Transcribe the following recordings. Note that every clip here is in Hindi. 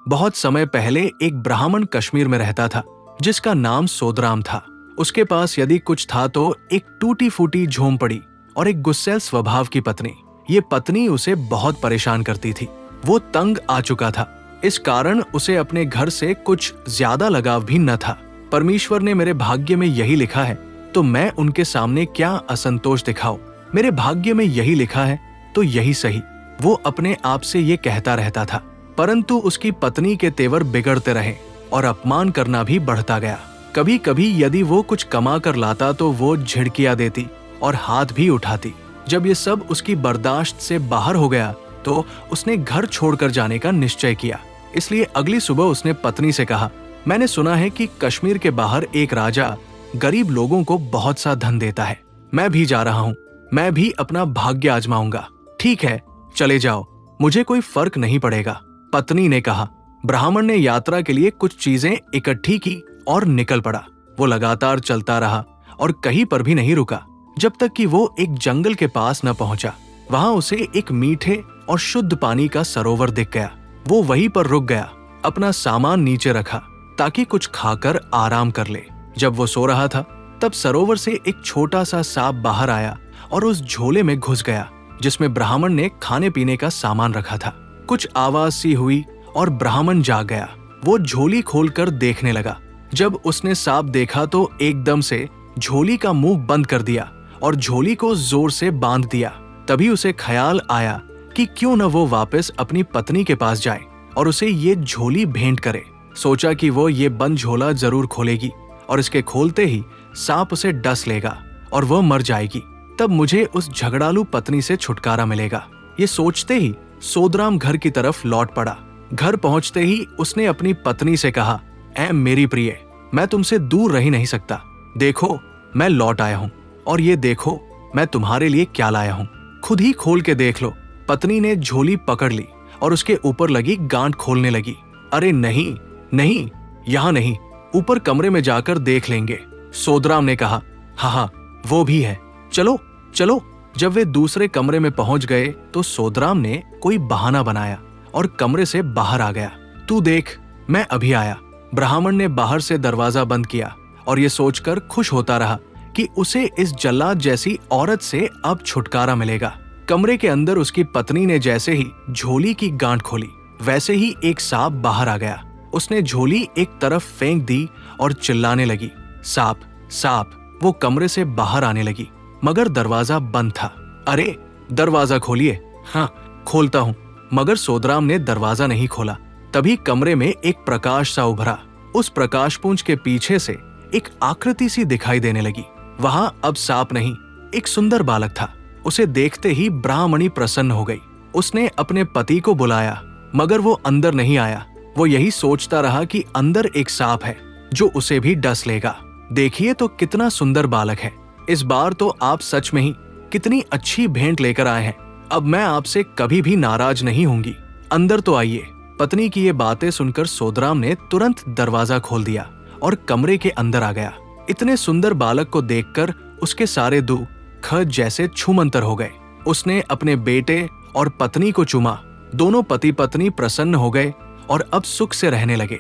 बहुत समय पहले एक ब्राह्मण कश्मीर में रहता था जिसका नाम सोदराम था। उसके पास यदि कुछ था तो एक टूटी फूटी झोंपड़ी और एक गुस्सैल स्वभाव की पत्नी। ये पत्नी उसे बहुत परेशान करती थी। वो तंग आ चुका था। इस कारण उसे अपने घर से कुछ ज्यादा लगाव भी न था। परमेश्वर ने मेरे भाग्य में यही लिखा है तो मैं उनके सामने क्या असंतोष दिखाऊं। मेरे भाग्य में यही लिखा है तो यही सही, वो अपने आप से ये कहता रहता था। परंतु उसकी पत्नी के तेवर बिगड़ते रहे और अपमान करना भी बढ़ता गया। कभी कभी यदि वो कुछ कमा कर लाता तो वो झिड़कियां देती और हाथ भी उठाती। जब ये सब उसकी बर्दाश्त से बाहर हो गया तो उसने घर छोड़कर जाने का निश्चय किया। इसलिए अगली सुबह उसने पत्नी से कहा, मैंने सुना है कि कश्मीर के बाहर एक राजा गरीब लोगों को बहुत सा धन देता है। मैं भी जा रहा हूँ, मैं भी अपना भाग्य आजमाऊंगा। ठीक है, चले जाओ, मुझे कोई फर्क नहीं पड़ेगा, पत्नी ने कहा। ब्राह्मण ने यात्रा के लिए कुछ चीजें इकट्ठी की और निकल पड़ा। वो लगातार चलता रहा और कहीं पर भी नहीं रुका जब तक कि वो एक जंगल के पास न पहुंचा। वहां उसे एक मीठे और शुद्ध पानी का सरोवर दिख गया। वो वहीं पर रुक गया, अपना सामान नीचे रखा ताकि कुछ खाकर आराम कर ले। जब वो सो रहा था तब सरोवर से एक छोटा सा सांप बाहर आया और उस झोले में घुस गया जिसमें ब्राह्मण ने खाने पीने का सामान रखा था। कुछ आवाज सी हुई और ब्राह्मण जाग गया। वो झोली खोलकर देखने लगा। जब उसने सांप देखा तो एकदम से झोली का मुंह बंद कर दिया और झोली को जोर से बांध दिया। तभी उसे ख्याल आया कि क्यों न वो वापस अपनी पत्नी के पास जाए और उसे ये झोली भेंट करे। सोचा कि वो ये बंद झोला जरूर खोलेगी और इसके खोलते ही सांप उसे डस लेगा और वह मर जाएगी। तब मुझे उस झगड़ालू पत्नी से छुटकारा मिलेगा। ये सोचते ही सोदराम घर की तरफ लौट पड़ा। घर पहुंचते ही उसने अपनी पत्नी से कहा, ऐ मेरी प्रिय, मैं तुमसे दूर रह नहीं सकता। देखो, मैं लौट आया हूँ और ये देखो मैं तुम्हारे लिए क्या लाया हूँ, खुद ही खोल के देख लो। पत्नी ने झोली पकड़ ली और उसके ऊपर लगी गांठ खोलने लगी। अरे नहीं नहीं, यहाँ नहीं, ऊपर कमरे में जाकर देख लेंगे, सोदराम ने कहा। हाँ, वो भी है, चलो चलो। जब वे दूसरे कमरे में पहुंच गए तो सोदराम ने कोई बहाना बनाया और कमरे से बाहर आ गया। तू देख, मैं अभी आया। ब्राह्मण ने बाहर से दरवाजा बंद किया और ये सोचकर खुश होता रहा कि उसे इस जल्लाद जैसी औरत से अब छुटकारा मिलेगा। कमरे के अंदर उसकी पत्नी ने जैसे ही झोली की गांठ खोली वैसे ही एक सांप बाहर आ गया। उसने झोली एक तरफ फेंक दी और चिल्लाने लगी, सांप सांप। वो कमरे से बाहर आने लगी मगर दरवाजा बंद था। अरे दरवाजा खोलिए। हाँ, खोलता हूँ। मगर सोदराम ने दरवाजा नहीं खोला। तभी कमरे में एक प्रकाश सा उभरा। उस प्रकाशपुंज के पीछे से एक आकृति सी दिखाई देने लगी। वहां अब सांप नहीं, एक सुंदर बालक था। उसे देखते ही ब्राह्मणी प्रसन्न हो गई। उसने अपने पति को बुलाया मगर वो अंदर नहीं आया। वो यही सोचता रहा कि अंदर एक सांप है जो उसे भी डस लेगा। देखिए तो कितना सुंदर बालक है। इस बार तो आप सच में ही कितनी अच्छी भेंट लेकर आए हैं। अब मैं आपसे कभी भी नाराज नहीं होंगी। अंदर तो आइए। पत्नी की ये बातें सुनकर सोदराम ने तुरंत दरवाजा खोल दिया और कमरे के अंदर आ गया। इतने सुंदर बालक को देखकर उसके सारे दुख जैसे छूमंतर हो गए। उसने अपने बेटे और पत्नी को चूमा। दोनों पति पत्नी प्रसन्न हो गए और अब सुख से रहने लगे।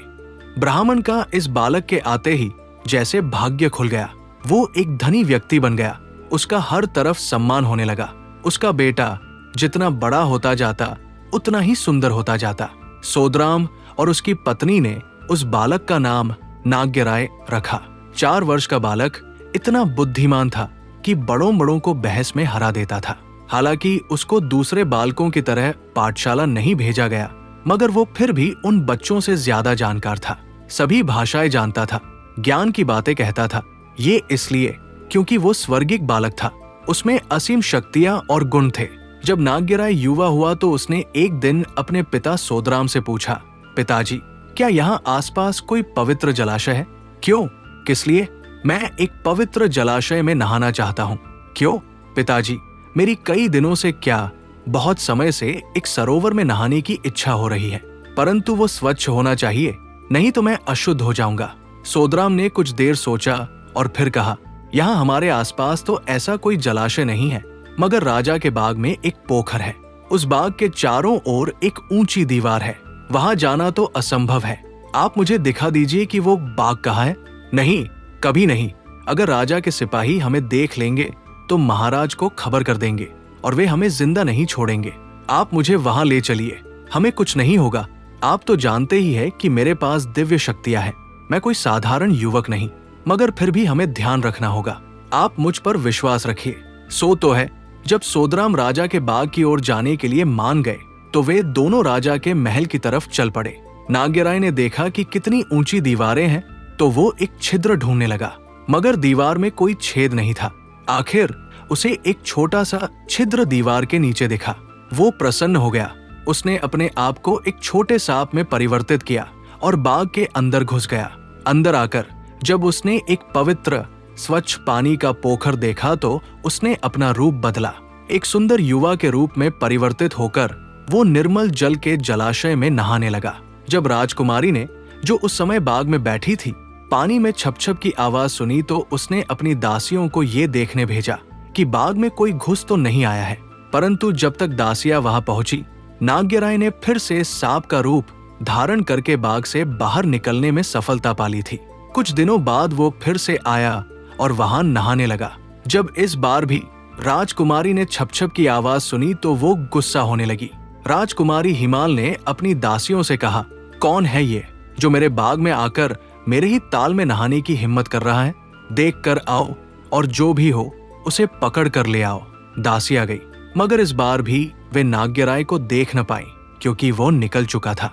ब्राह्मण का इस बालक के आते ही जैसे भाग्य खुल गया। वो एक धनी व्यक्ति बन गया। उसका हर तरफ सम्मान होने लगा। उसका बेटा जितना बड़ा होता जाता उतना ही सुंदर होता जाता। सोदराम और उसकी पत्नी ने उस बालक का नाम नाग्यराय रखा। 4 वर्ष का बालक इतना बुद्धिमान था कि बड़ों बड़ों को बहस में हरा देता था। हालांकि उसको दूसरे बालकों की तरह पाठशाला नहीं भेजा गया मगर वो फिर भी उन बच्चों से ज्यादा जानकार था। सभी भाषाएं जानता था, ज्ञान की बातें कहता था। ये इसलिए क्योंकि वो स्वर्गिक बालक था। उसमें असीम शक्तियां और गुण थे। जब नाग्यराय युवा हुआ तो उसने एक दिन अपने पिता सोदराम से पूछा, पिताजी, क्या यहाँ आसपास कोई पवित्र जलाशय है? क्यों? किस लिए? मैं एक पवित्र जलाशय में नहाना चाहता हूँ। क्यों? पिताजी, मेरी कई दिनों से क्या बहुत समय से एक सरोवर में नहाने की इच्छा हो रही है, परंतु वो स्वच्छ होना चाहिए, नहीं तो मैं अशुद्ध हो जाऊंगा। सोदराम ने कुछ देर सोचा और फिर कहा, यहाँ हमारे आसपास तो ऐसा कोई जलाशय नहीं है, मगर राजा के बाग में एक पोखर है। उस बाग के चारों ओर एक ऊंची दीवार है वहां जाना तो असंभव है। आप मुझे दिखा दीजिए कि वो बाग कहाँ है। नहीं, कभी नहीं। अगर राजा के सिपाही हमें देख लेंगे तो महाराज को खबर कर देंगे और वे हमें जिंदा नहीं छोड़ेंगे। आप मुझे वहां ले चलिए, हमें कुछ नहीं होगा। आप तो जानते ही है कि मेरे पास दिव्य शक्तियां हैं। मैं कोई साधारण युवक नहीं, मगर फिर भी हमें ध्यान रखना होगा। आप मुझ पर विश्वास रखिए। सो तो है, जब सोदराम राजा के बाग की ओर जाने के लिए मान गए तो वे दोनों राजा के महल की तरफ चल पड़े। नाग्यराय ने देखा कि कितनी ऊंची दीवारें हैं तो वो एक छिद्र ढूंढने लगा, मगर दीवार में कोई छेद नहीं था। आखिर उसे एक छोटा सा छिद्र दीवार के नीचे दिखा। वो प्रसन्न हो गया। उसने अपने आप को एक छोटे सांप में परिवर्तित किया और बाग के अंदर घुस गया। अंदर आकर जब उसने एक पवित्र स्वच्छ पानी का पोखर देखा तो उसने अपना रूप बदला। एक सुंदर युवा के रूप में परिवर्तित होकर वो निर्मल जल के जलाशय में नहाने लगा। जब राजकुमारी ने, जो उस समय बाग में बैठी थी, पानी में छपछप की आवाज सुनी तो उसने अपनी दासियों को ये देखने भेजा कि बाग में कोई घुस तो नहीं आया है। परंतु जब तक दासियां वहां पहुंची, नाग्यराय ने फिर से सांप का रूप धारण करके बाग से बाहर निकलने में सफलता पाली थी। कुछ दिनों बाद वो फिर से आया और वहां नहाने लगा। जब इस बार भी राजकुमारी ने छपछप की आवाज सुनी तो वो गुस्सा होने लगी। राजकुमारी हिमाल ने अपनी दासियों से कहा, कौन है ये जो मेरे बाग में आकर मेरे ही ताल में नहाने की हिम्मत कर रहा है? देख कर आओ और जो भी हो उसे पकड़ कर ले आओ। दासी आ गई, मगर इस बार भी वे नाग्यराय को देख न पाई क्योंकि वो निकल चुका था।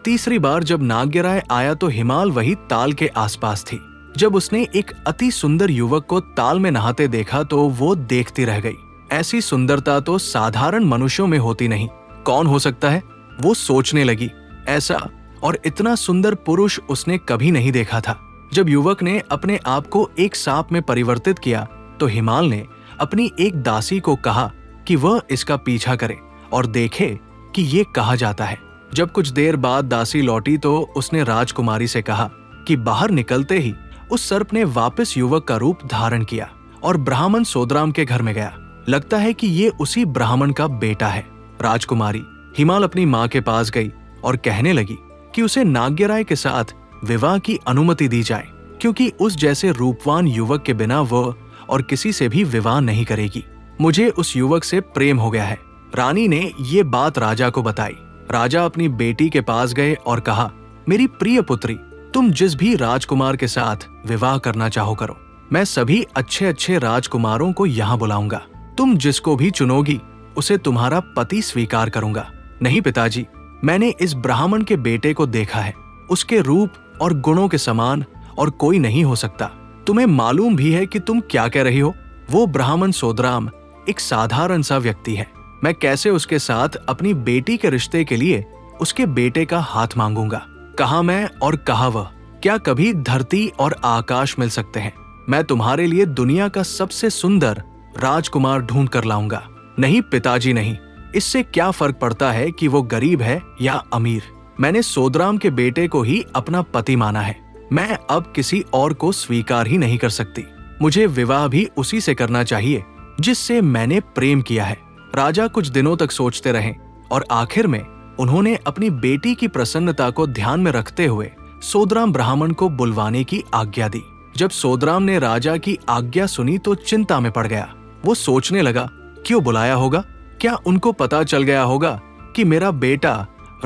तीसरी बार जब नाग्यराय आया तो हिमाल वही ताल के आसपास थी। जब उसने एक अति सुंदर युवक को ताल में नहाते देखा तो वो देखती रह गई। ऐसी सुंदरता तो साधारण मनुष्यों में होती नहीं। कौन हो सकता है? वो सोचने लगी। ऐसा और इतना सुंदर पुरुष उसने कभी नहीं देखा था। जब युवक ने अपने आप को एक सांप में परिवर्तित किया तो हिमाल ने अपनी एक दासी को कहा कि वह इसका पीछा करे और देखे कि ये कहा जाता है। जब कुछ देर बाद दासी लौटी तो उसने राजकुमारी से कहा कि बाहर निकलते ही उस सर्प ने वापस युवक का रूप धारण किया और ब्राह्मण सोदराम के घर में गया। लगता है कि ये उसी ब्राह्मण का बेटा है। राजकुमारी हिमाल अपनी माँ के पास गई और कहने लगी कि उसे नाग्यराय के साथ विवाह की अनुमति दी जाए, क्योंकि उस जैसे रूपवान युवक के बिना वह और किसी से भी विवाह नहीं करेगी। मुझे उस युवक से प्रेम हो गया है। रानी ने ये बात राजा को बताई। राजा अपनी बेटी के पास गए और कहा, मेरी प्रिय पुत्री, तुम जिस भी राजकुमार के साथ विवाह करना चाहो करो। मैं सभी अच्छे अच्छे राजकुमारों को यहाँ बुलाऊंगा। तुम जिसको भी चुनोगी उसे तुम्हारा पति स्वीकार करूंगा। नहीं पिताजी, मैंने इस ब्राह्मण के बेटे को देखा है। उसके रूप और गुणों के समान और कोई नहीं हो सकता। तुम्हें मालूम भी है कि तुम क्या कह रही हो। वो ब्राह्मण सोदराम एक साधारण सा व्यक्ति है। मैं कैसे उसके साथ अपनी बेटी के रिश्ते के लिए उसके बेटे का हाथ मांगूंगा? कहाँ मैं और कहाँ वह? क्या कभी धरती और आकाश मिल सकते हैं? मैं तुम्हारे लिए दुनिया का सबसे सुंदर राजकुमार ढूंढ कर लाऊंगा। नहीं पिताजी नहीं, इससे क्या फर्क पड़ता है कि वो गरीब है या अमीर। मैंने सोदराम के बेटे को ही अपना पति माना है। मैं अब किसी और को स्वीकार ही नहीं कर सकती। मुझे विवाह भी उसी से करना चाहिए जिससे मैंने प्रेम किया है। राजा कुछ दिनों तक सोचते रहे और आखिर में उन्होंने अपनी बेटी की प्रसन्नता को ध्यान में रखते हुए सोदराम ब्राह्मण को बुलवाने की आज्ञा दी। जब सोदराम ने राजा की आज्ञा सुनी तो चिंता में पड़ गया। वो सोचने लगा, क्यों बुलाया होगा? क्या उनको पता चल गया होगा कि मेरा बेटा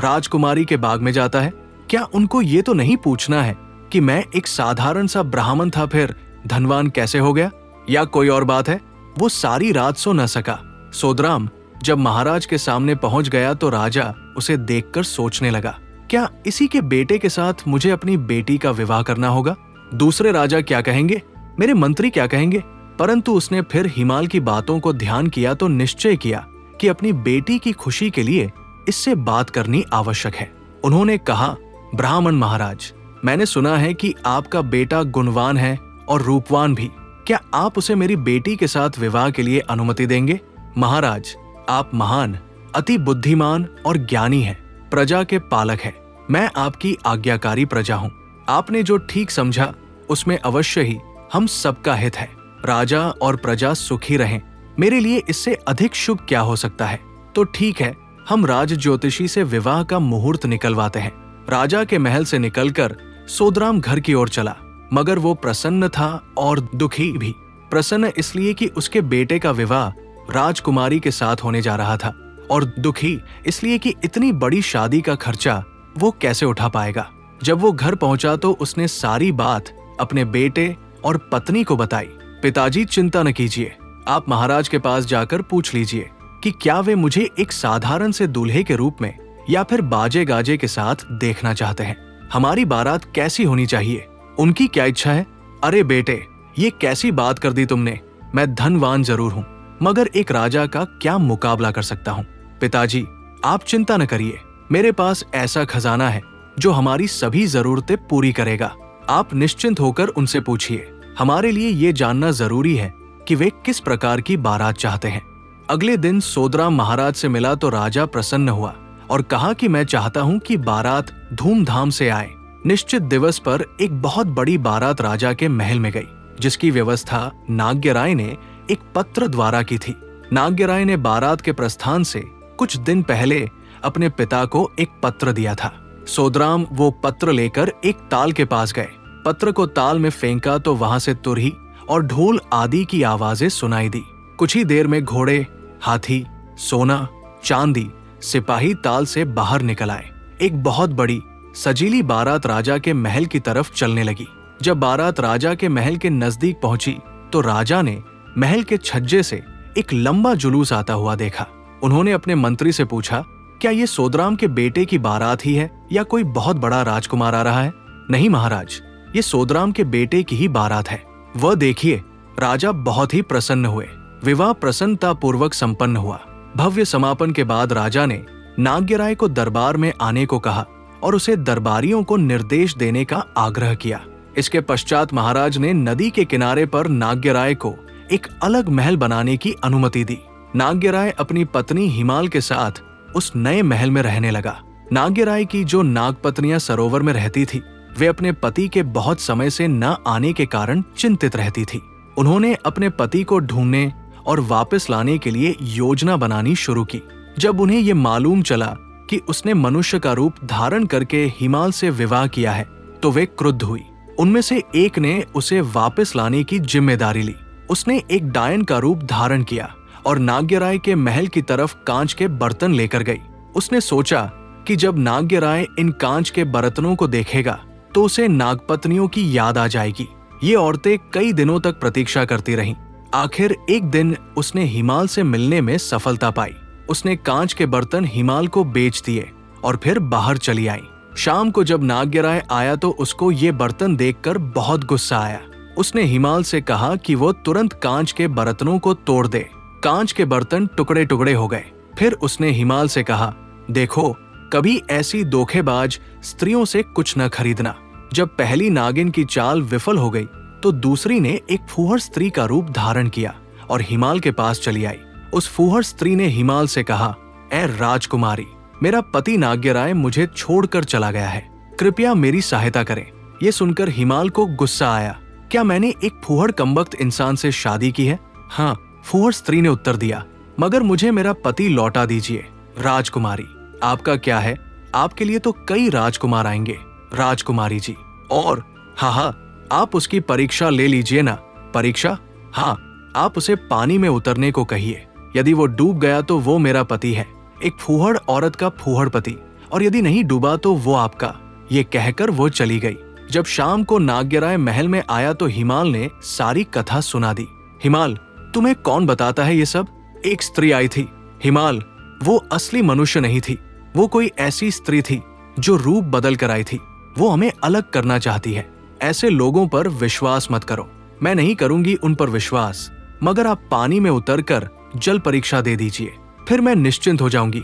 राजकुमारी के बाग में जाता है? क्या उनको ये तो नहीं पूछना है कि मैं एक साधारण सा ब्राह्मण था फिर धनवान कैसे हो गया? या कोई और बात है? वो सारी रात सो न सका। सोदराम जब महाराज के सामने पहुंच गया तो राजा उसे देखकर सोचने लगा, क्या इसी के बेटे के साथ मुझे अपनी बेटी का विवाह करना होगा? दूसरे राजा क्या कहेंगे? मेरे मंत्री क्या कहेंगे? परंतु उसने फिर हिमाल की बातों को ध्यान किया तो निश्चय किया कि अपनी बेटी की खुशी के लिए इससे बात करनी आवश्यक है। उन्होंने कहा, ब्राह्मण महाराज, मैंने सुना है कि आपका बेटा गुणवान है और रूपवान भी। क्या आप उसे मेरी बेटी के साथ विवाह के लिए अनुमति देंगे? महाराज, आप महान, अति बुद्धिमान और ज्ञानी हैं, प्रजा के पालक हैं। मैं आपकी आज्ञाकारी प्रजा हूँ। आपने जो ठीक समझा उसमें अवश्य ही हम सबका हित है। राजा और प्रजा सुखी रहें। मेरे लिए इससे अधिक शुभ क्या हो सकता है? तो ठीक है, हम राज ज्योतिषी से विवाह का मुहूर्त निकलवाते हैं। राजा के महल से निकलकर सोदराम घर की ओर चला, मगर वो प्रसन्न था और दुखी भी। प्रसन्न इसलिए कि उसके बेटे का विवाह राजकुमारी के साथ होने जा रहा था, और दुखी इसलिए कि इतनी बड़ी शादी का खर्चा वो कैसे उठा पाएगा। जब वो घर पहुंचा तो उसने सारी बात अपने बेटे और पत्नी को बताई। पिताजी, चिंता न कीजिए, आप महाराज के पास जाकर पूछ लीजिए कि क्या वे मुझे एक साधारण से दूल्हे के रूप में या फिर बाजे गाजे के साथ देखना चाहते हैं। हमारी बारात कैसी होनी चाहिए, उनकी क्या इच्छा है। अरे बेटे, ये कैसी बात कर दी तुमने। मैं धनवान जरूर हूँ, मगर एक राजा का क्या मुकाबला कर सकता हूँ। पिताजी, आप चिंता न करिए, मेरे पास ऐसा खजाना है जो हमारी सभी जरूरतें पूरी करेगा। आप निश्चिंत होकर उनसे पूछिए। हमारे लिए ये जानना जरूरी है कि वे किस प्रकार की बारात चाहते हैं। अगले दिन सोदराम महाराज से मिला तो राजा प्रसन्न हुआ और कहा कि मैं चाहता हूँ कि बारात धूमधाम से आए। निश्चित दिवस पर एक बहुत बड़ी बारात राजा के महल में गई, जिसकी व्यवस्था नाग्यराय ने एक पत्र द्वारा की थी। नाग्यराय ने बारात के प्रस्थान से कुछ दिन पहले अपने पिता को एक पत्र दिया था। सोदराम वो पत्र लेकर एक ताल के पास गए। पत्र को ताल में फेंका तो वहां से तुरही और ढोल आदि की आवाजें सुनाई दी। कुछ ही देर में घोड़े, हाथी, सोना, चांदी, सिपाही ताल से बाहर निकल आए। एक बहुत बड़ी सजीली बारात राजा के महल की तरफ चलने लगी। जब बारात राजा के महल के नजदीक पहुंची तो राजा ने महल के छज्जे से एक लंबा जुलूस आता हुआ देखा। उन्होंने अपने मंत्री से पूछा, क्या ये सोदराम के बेटे की बारात ही है या कोई बहुत बड़ा राजकुमार आ रहा है? नहीं महाराज, ये सोदराम के बेटे की ही बारात है। वह देखिए। राजा बहुत ही प्रसन्न हुए। विवाह प्रसन्नता पूर्वक संपन्न हुआ। भव्य समापन के बाद राजा ने नाग्यराय को दरबार में आने को कहा और उसे दरबारियों को निर्देश देने का आग्रह किया। इसके पश्चात महाराज ने नदी के किनारे पर नाग्यराय को एक अलग महल बनाने की अनुमति दी। नाग्यराय अपनी पत्नी हिमाल के साथ उस नए महल में रहने लगा। नाग्यराय की जो नागपत्नियां सरोवर में रहती थी, वे अपने पति के बहुत समय से न आने के कारण चिंतित रहती थी। उन्होंने अपने पति को ढूंढने और वापस लाने के लिए योजना बनानी शुरू की। जब उन्हें ये मालूम चला कि उसने मनुष्य का रूप धारण करके हिमाल से विवाह किया है, तो वे क्रुद्ध हुई। उनमें से एक ने उसे वापस लाने की जिम्मेदारी ली। उसने एक डायन का रूप धारण किया और नाग्यराय के महल की तरफ कांच के बर्तन लेकर गई। उसने सोचा कि जब नाग्यराय इन कांच के बर्तनों को देखेगा तो उसे नागपत्नियों की याद आ जाएगी। ये औरतें कई दिनों तक प्रतीक्षा करती रहीं। आखिर एक दिन उसने हिमाल से मिलने में सफलता पाई। उसने कांच के बर्तन हिमाल को बेच दिए और फिर बाहर चली आई। शाम को जब नाग्यराय आया तो उसको ये बर्तन देखकर बहुत गुस्सा आया। उसने हिमाल से कहा कि वो तुरंत कांच के बर्तनों को तोड़ दे। कांच के बर्तन टुकड़े टुकड़े हो गए। फिर उसने हिमाल से कहा, देखो, कभी ऐसी धोखेबाज स्त्रियों से कुछ न खरीदना। जब पहली नागिन की चाल विफल हो गई तो दूसरी ने एक फूहड़ स्त्री का रूप धारण किया और हिमाल के पास चली आई। उस फूहड़ स्त्री ने हिमाल से कहा, ऐ राजकुमारी, मेरा पति नाग्यराय मुझे छोड़कर चला गया है, कृपया मेरी सहायता करें। ये सुनकर हिमाल को गुस्सा आया। क्या मैंने एक फूहड़ कमबख्त इंसान से शादी की है? हाँ, फूहड़ स्त्री ने उत्तर दिया, मगर मुझे मेरा पति लौटा दीजिए। राजकुमारी, आपका क्या है, आपके लिए तो कई राजकुमार आएंगे। राजकुमारी जी, और हाँ, आप उसकी परीक्षा ले लीजिए ना। परीक्षा? हाँ, आप उसे पानी में उतरने को कहिए। यदि वो डूब गया तो वो मेरा पति है, एक फूहड़ औरत का फूहड़ पति, और यदि नहीं डूबा तो वो आपका। ये कहकर वो चली गई। जब शाम को नाग्यराय महल में आया तो हिमाल ने सारी कथा सुना दी। हिमाल, तुम्हें कौन बताता है ये सब? एक स्त्री आई थी। हिमाल, वो असली मनुष्य नहीं थी, वो कोई ऐसी स्त्री थी जो रूप बदल कर आई थी। वो हमें अलग करना चाहती है। ऐसे लोगों पर विश्वास मत करो। मैं नहीं करूंगी उन पर विश्वास, मगर आप पानी में उतरकर जल परीक्षा दे दीजिए, फिर मैं निश्चिंत हो जाऊंगी।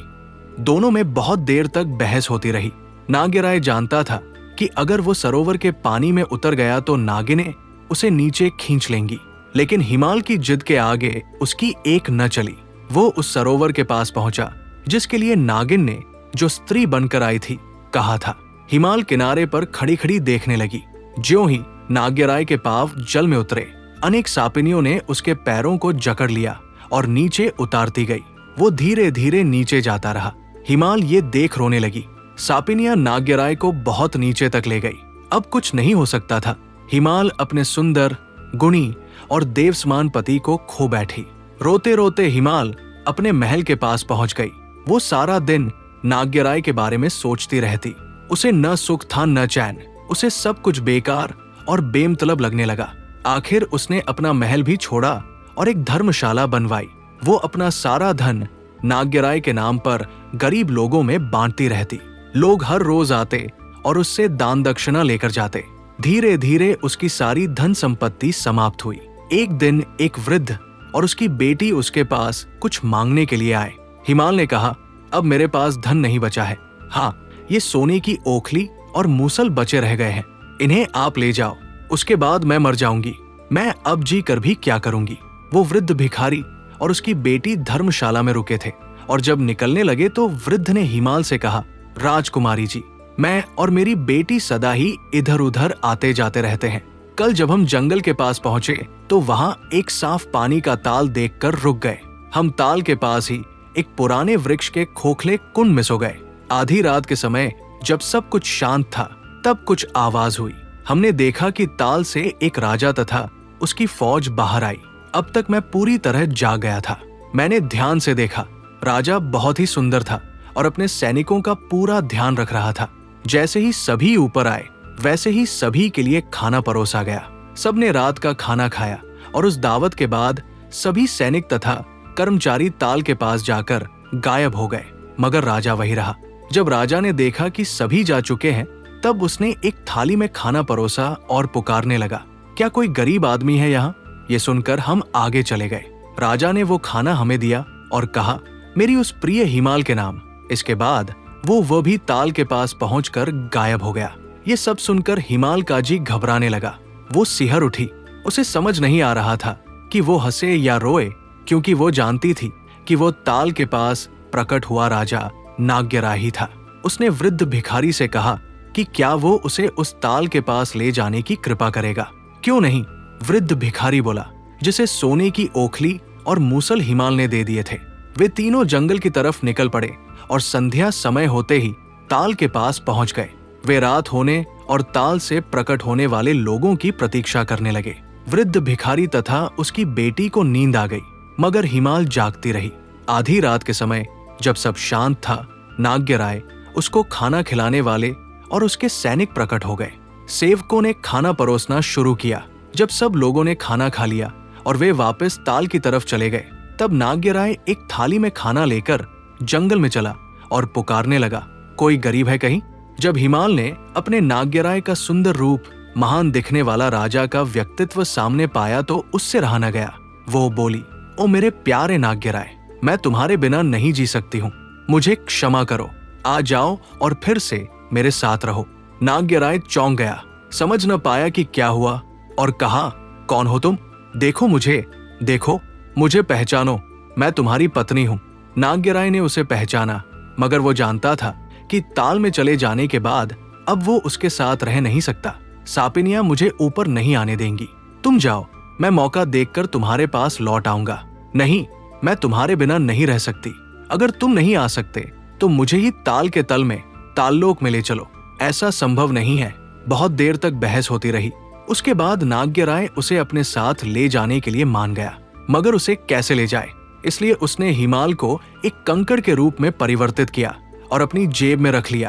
दोनों में बहुत देर तक बहस होती रही। नाग्यराय जानता था कि अगर वो सरोवर के पानी में उतर गया तो नागिनें उसे नीचे खींच लेंगी, लेकिन हिमाल की जिद के आगे उसकी एक न चली। वो उस सरोवर के पास पहुंचा जिसके लिए नागिन ने, जो स्त्री बनकर आई थी, कहा था। हिमाल किनारे पर खड़ी खड़ी देखने लगी। ज्यों ही नाग्यराय के पांव जल में उतरे, अनेक सापिनियों ने उसके पैरों को जकड़ लिया और नीचे उतारती गई। वो धीरे धीरे नीचे जाता रहा। हिमाल ये देख रोने लगी। सापिनिया नाग्यराय को बहुत नीचे तक ले गई। अब कुछ नहीं हो सकता था। हिमाल अपने सुंदर, गुणी और देवसमान पति को खो बैठी। रोते रोते हिमाल अपने महल के पास पहुंच गई। वो सारा दिन नाग्यराय के बारे में सोचती रहती। उसे न सुख था न चैन। उसे सब कुछ बेकार और बेमतलब लगने लगा। आखिर उसने अपना महल भी छोड़ा और एक धर्मशाला बनवाई। वो अपना सारा धन नाग्यराय के नाम पर गरीब लोगों में बांटती रहती। लोग हर रोज आते और उससे दान दक्षिणा लेकर जाते। धीरे धीरे उसकी सारी धन संपत्ति समाप्त हुई। एक दिन एक वृद्ध और उसकी बेटी उसके पास कुछ मांगने के लिए आए। हिमाल ने कहा, अब मेरे पास धन नहीं बचा है। हाँ, ये सोने की ओखली और मूसल बचे रह गए हैं। इन्हें आप ले जाओ, उसके बाद मैं मर जाऊंगी। मैं अब जी कर भी क्या करूंगी। वो वृद्ध भिखारी और उसकी बेटी धर्मशाला में रुके थे और जब निकलने लगे तो वृद्ध ने हिमाल से कहा, राजकुमारी जी, मैं और मेरी बेटी सदा ही इधर उधर आते जाते रहते हैं। कल जब हम जंगल के पास पहुंचे तो वहां एक साफ पानी का ताल देखकर रुक गए। हम ताल के पास ही एक पुराने वृक्ष के खोखले कुंड में सो गए। आधी रात के समय जब सब कुछ शांत था तब कुछ आवाज हुई। हमने देखा कि ताल से एक राजा तथा उसकी फौज बाहर आई। अब तक मैं पूरी तरह जाग गया था। मैंने ध्यान से देखा। राजा बहुत ही सुंदर था और अपने सैनिकों का पूरा ध्यान रख रहा था। जैसे ही सभी ऊपर आए वैसे ही सभी के लिए खाना परोसा गया। सबने रात का खाना खाया और उस दावत के बाद सभी सैनिक तथा कर्मचारी ताल के पास जाकर गायब हो गए, मगर राजा वही रहा। जब राजा ने देखा कि सभी जा चुके हैं तब उसने एक थाली में खाना परोसा और पुकारने लगा, क्या कोई गरीब आदमी है यहाँ? ये सुनकर हम आगे चले गए। राजा ने वो खाना हमें दिया और कहा, मेरी उस प्रिय हिमाल के नाम। इसके बाद वो भी ताल के पास पहुंचकर गायब हो गया। ये सब सुनकर हिमाल का जी घबराने लगा। वो सिहर उठी। उसे समझ नहीं आ रहा था कि वो हंसे या रोए, क्योंकि वो जानती थी कि वो ताल के पास प्रकट हुआ राजा नाग्यराय ही था। उसने वृद्ध भिखारी से कहा कि क्या वो उसे उस ताल के पास ले जाने की कृपा करेगा। क्यों नहीं, वृद्ध भिखारी बोला, जिसे सोने की ओखली और मूसल हिमाल ने दे दिए थे। वे तीनों जंगल की तरफ निकल पड़े और संध्या समय होते ही ताल के पास पहुंच गए। वे रात होने और ताल से प्रकट होने वाले लोगों की प्रतीक्षा करने लगे। वृद्ध भिखारी तथा उसकी बेटी को नींद आ गई, मगर हिमाल जागती रही। आधी रात के समय जब सब शांत था, नाग्यराय, उसको खाना खिलाने वाले और उसके सैनिक प्रकट हो गए। सेवकों ने खाना परोसना शुरू किया। जब सब लोगों ने खाना खा लिया और वे वापस ताल की तरफ चले गए, तब नाग्यराय एक थाली में खाना लेकर जंगल में चला और पुकारने लगा, कोई गरीब है कहीं? जब हिमाल ने अपने नाग्यराय का सुंदर रूप, महान दिखने वाला राजा का व्यक्तित्व सामने पाया तो उससे रहा न गया। वो बोली, ओ मेरे प्यारे नाग्यराय, मैं तुम्हारे बिना नहीं जी सकती हूँ। मुझे क्षमा करो। आ जाओ और फिर से मेरे साथ रहो। नाग्यराय चौंक गया, समझ न पाया कि क्या हुआ और कहा, कौन हो तुम? देखो मुझे पहचानो, मैं तुम्हारी पत्नी हूँ। नाग्यराय ने उसे पहचाना, मगर वो जानता था कि ताल में चले जाने के बाद अब वो उसके साथ रह नहीं सकता। सापिनिया मुझे ऊपर नहीं आने देंगी। तुम जाओ, मैं मौका देखकर तुम्हारे पास लौट आऊंगा। नहीं, मैं तुम्हारे बिना नहीं रह सकती। अगर तुम नहीं आ सकते तो मुझे ही ताल के तल में, ताल्लोक में ले चलो। ऐसा संभव नहीं है। बहुत देर तक बहस होती रही। उसके बाद नाग्यराय उसे अपने साथ ले जाने के लिए मान गया, मगर उसे कैसे ले जाए, इसलिए उसने हिमाल को एक कंकड़ के रूप में परिवर्तित किया और अपनी जेब में रख लिया।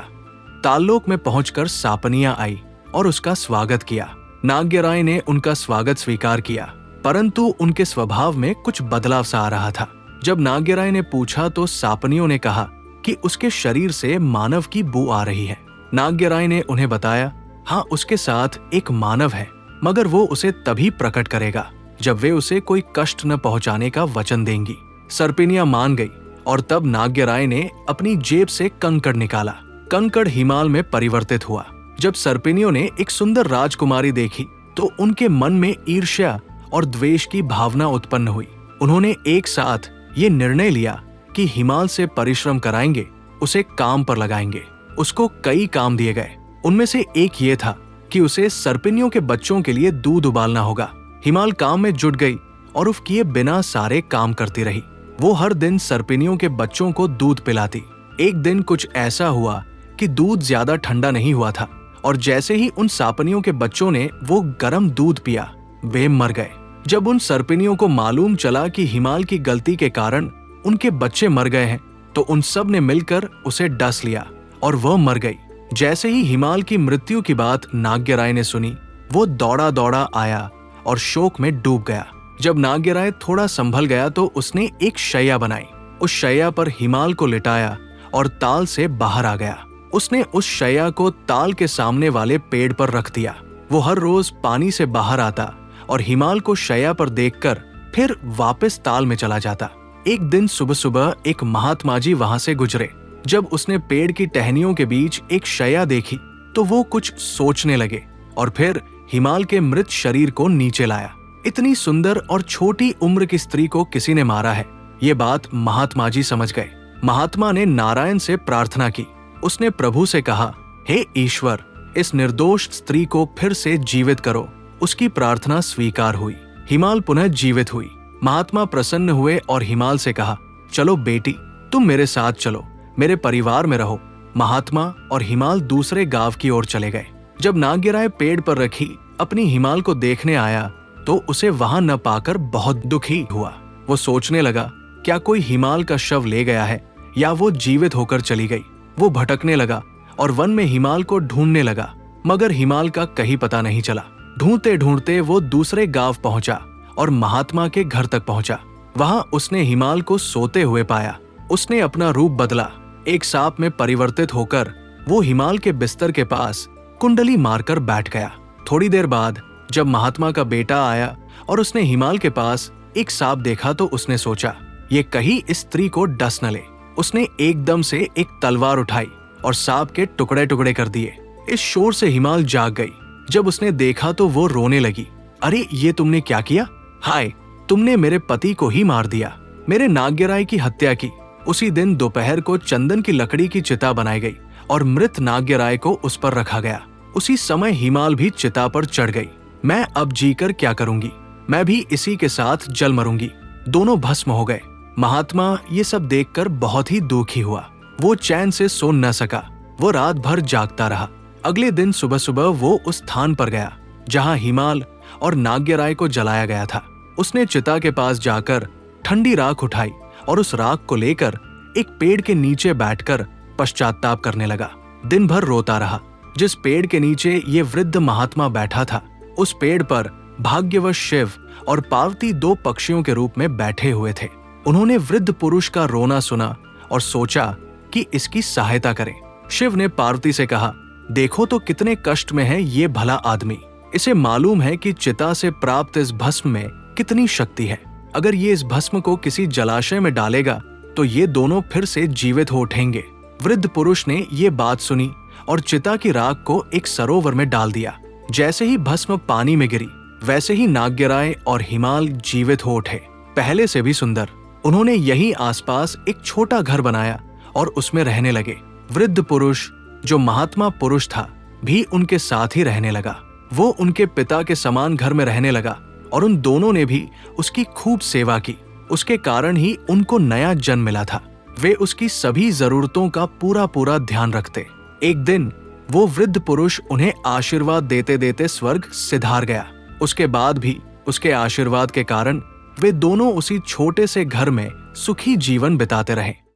ताल्लोक में पहुंचकर सापनिया आई और उसका स्वागत किया। नाग्यराय ने उनका स्वागत स्वीकार किया, परंतु उनके स्वभाव में कुछ बदलाव सा आ रहा था। जब नाग्यराय ने पूछा तो सापनियों ने कहा कि उसके शरीर से मानव की बू आ रही है। नाग्यराय ने उन्हें बताया, हाँ, उसके साथ एक मानव है, मगर वो उसे तभी प्रकट करेगा जब वे उसे कोई कष्ट न पहुंचाने का वचन देंगी। सर्पिनिया मान गई और तब नाग्यराय ने अपनी जेब से कंकड़ निकाला। कंकड़ हिमाल में परिवर्तित हुआ। जब सर्पिनियों ने एक सुंदर राजकुमारी देखी तो उनके मन में ईर्ष्या और द्वेष की भावना उत्पन्न हुई। उन्होंने एक साथ ये निर्णय लिया कि हिमाल से परिश्रम कराएंगे, उसे काम पर लगाएंगे। उसको कई काम दिए गए। उनमें से एक ये था कि उसे सर्पिनियों के बच्चों के लिए दूध उबालना होगा। हिमाल काम में जुट गई और उफ किए बिना सारे काम करती रही। वो हर दिन सर्पिनियों के बच्चों को दूध पिलाती। एक दिन कुछ ऐसा हुआ कि दूध ज्यादा ठंडा नहीं हुआ था और जैसे ही उन सापनियों के बच्चों ने वो गर्म दूध पिया, वे मर गए। जब उन सर्पिनियों को मालूम चला कि हिमाल की गलती के कारण उनके बच्चे मर गए हैं, तो उन सब ने मिलकर उसे डस लिया और वह मर गई। जैसे ही हिमाल की मृत्यु की बात नाग्यराय ने सुनी, वो दौड़ा दौड़ा आया और शोक में डूब गया। जब नाग्यराय थोड़ा संभल गया तो उसने एक शैया बनाई। उस शैया पर हिमाल को लिटाया और ताल से बाहर आ गया। उसने उस शैया को ताल के सामने वाले पेड़ पर रख दिया। वो हर रोज पानी से बाहर आता और हिमाल को शैया पर देखकर फिर वापस ताल में चला जाता। एक दिन सुबह सुबह एक महात्मा जी वहां से गुजरे। जब उसने पेड़ की टहनियों के बीच एक शैया देखी तो वो कुछ सोचने लगे और फिर हिमाल के मृत शरीर को नीचे लाया। इतनी सुंदर और छोटी उम्र की स्त्री को किसी ने मारा है, ये बात महात्मा जी समझ गए। महात्मा ने नारायण से प्रार्थना की। उसने प्रभु से कहा, हे ईश्वर, इस निर्दोष स्त्री को फिर से जीवित करो। उसकी प्रार्थना स्वीकार हुई। हिमाल पुनः जीवित हुई। महात्मा प्रसन्न हुए और हिमाल से कहा, चलो बेटी, तुम मेरे साथ चलो, मेरे परिवार में रहो। महात्मा और हिमाल दूसरे गांव की ओर चले गए। जब नाग्यराय पेड़ पर रखी अपनी हिमाल को देखने आया तो उसे वहां न पाकर बहुत दुखी हुआ। वो सोचने लगा, क्या कोई हिमाल का शव ले गया है या वो जीवित होकर चली गई। वो भटकने लगा और वन में हिमाल को ढूंढने लगा, मगर हिमाल का कहीं पता नहीं चला। ढूंढते ढूंढते वो दूसरे गांव पहुंचा और महात्मा के घर तक पहुंचा। वहां उसने हिमाल को सोते हुए पाया। उसने अपना रूप बदला। एक सांप में परिवर्तित होकर वो हिमाल के बिस्तर के पास कुंडली मारकर बैठ गया। थोड़ी देर बाद जब महात्मा का बेटा आया और उसने हिमाल के पास एक सांप देखा तो उसने सोचा, ये कहीं इस स्त्री को डस न ले। उसने एकदम से एक तलवार उठाई और सांप के टुकड़े टुकड़े कर दिए। इस शोर से हिमाल जाग गई। जब उसने देखा तो वो रोने लगी। अरे, ये तुमने क्या किया? हाय, तुमने मेरे पति को ही मार दिया, मेरे नाग्यराय की हत्या की। उसी दिन दोपहर को चंदन की लकड़ी की चिता बनाई गई और मृत नाग्यराय को उस पर रखा गया। उसी समय हिमाल भी चिता पर चढ़ गई। मैं अब जीकर क्या करूंगी? मैं भी इसी के साथ जल मरूंगी। दोनों भस्म हो गए। महात्मा ये सब देखकर बहुत ही दुखी हुआ। वो चैन से सो न सका। वो रात भर जागता रहा। अगले दिन सुबह सुबह वो उस स्थान पर गया जहां हिमाल और नाग्यराय को जलाया गया था। उसने चिता के पास जाकर ठंडी राख उठाई और उस राख को लेकर एक पेड़ के नीचे बैठकर पश्चाताप करने लगा। दिन भर रोता रहा। जिस पेड़ के नीचे ये वृद्ध महात्मा बैठा था, उस पेड़ पर भाग्यवश शिव और पार्वती दो पक्षियों के रूप में बैठे हुए थे। उन्होंने वृद्ध पुरुष का रोना सुना और सोचा कि इसकी सहायता करें। शिव ने पार्वती से कहा, देखो तो कितने कष्ट में है ये भला आदमी। इसे मालूम है कि चिता से प्राप्त इस भस्म में कितनी शक्ति है। अगर ये इस भस्म को किसी जलाशय में डालेगा तो ये दोनों फिर से जीवित हो उठेंगे। वृद्ध पुरुष ने ये बात सुनी और चिता की राख को एक सरोवर में डाल दिया। जैसे ही भस्म पानी में गिरी, वैसे ही नाग्यराय और हिमाल जीवित हो उठे, पहले से भी सुंदर। उन्होंने यहीं आसपास एक छोटा घर बनाया और उसमें रहने लगे। वृद्ध पुरुष, जो महात्मा पुरुष था, भी उनके साथ ही रहने लगा। वो उनके पिता के समान घर में रहने लगा और उन दोनों ने भी उसकी खूब सेवा की। उसके कारण ही उनको नया जन्म मिला था। वे उसकी सभी जरूरतों का पूरा पूरा ध्यान रखते। एक दिन वो वृद्ध पुरुष उन्हें आशीर्वाद देते देते स्वर्ग सिधार गया। उसके बाद भी उसके आशीर्वाद के कारण वे दोनों उसी छोटे से घर में सुखी जीवन बिताते रहे।